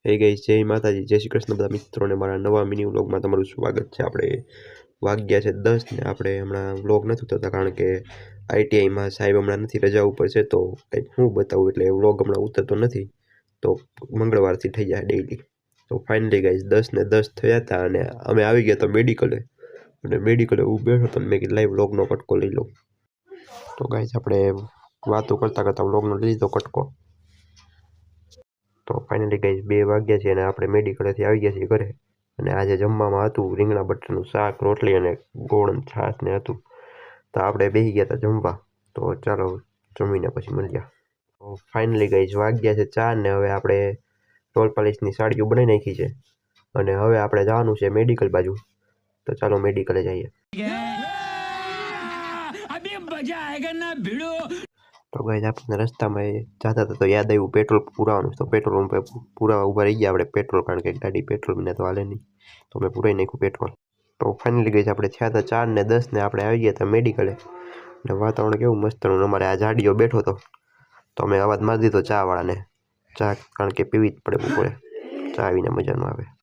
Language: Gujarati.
હે ગાઈસ, જય માતાજી, જય શ્રી કૃષ્ણ બધા મિત્રોને મારા નવા મિની વ્લોગમાં તમારું સ્વાગત છે। આપણે વાગ્યા છે 10 ને આપણે હમણાં વ્લોગ નથી ઉતારતા કારણ કે આઈટીઆઈમાં સાહેબ હમણાં નથી, રજા ઉપર છે, તો કંઈક હું બતાવું એટલે વ્લોગ હમણાં ઉતરતો નથી, તો મંગળવારથી થઈ જાય ડેઈલી। તો ફાઇનલી ગાઈસ 10 ને 10 થયા હતા અને અમે આવી ગયા હતા મેડિકલે, અને મેડિકલે હું બેઠો હતો મેં કીધું લાઈવ વ્લોગનો કટકો લઈ લઉં। તો ગાઈસ આપણે વાતો કરતાં કરતાં વ્લોગનો લીધો કટકો। તો ફાઇનલી ગાઈસ 2 વાગ્યા છે અને આપણે મેડિકલેથી આવી ગયા છીએ ઘરે, અને આજે જમવામાં હતું રીંગણા બટાટાનું શાક, રોટલી અને ગોળ અને છાશ ને હતું। તો આપણે બેસી ગયા હતા જમવા, તો ચાલો જમીને પછી મળ્યા। તો ફાઇનલી ગાઈસ વાગ્યા છે 4 ને હવે આપણે ટોલ પોલિશની સાડીઓ બનાવી નાખી છે અને હવે આપણે જવાનું છે મેડિકલ બાજુ। તો ચાલો મેડિકલે જઈએ। તો ગાઈસ આપણે રસ્તામાં જતા હતા તો યાદ આવ્યું પેટ્રોલ પુરાવાનું, તો પેટ્રોલ પંપે પુરાવા ઊભા રહી ગયા આપણે પેટ્રોલ, કારણ કે ગાડી પેટ્રોલ વિના તો હાલે નહીં, તો મેં પુરાઈ નાખ્યું પેટ્રોલ। તો ફાઇનલી ગાઈસ આપણે થયા હતા 4 ને 10 ને આપણે આવી ગયા હતા મેડિકલે, અને વાતાવરણ કેવું મસ્તનું, અમારે આ જાડીઓ બેઠો હતો તો અમે અવાજ મારી દીધો ચા વાળાને, ચા કારણ કે પીવી જ પડે બપોરે, ચા વિના મજા ન આવે।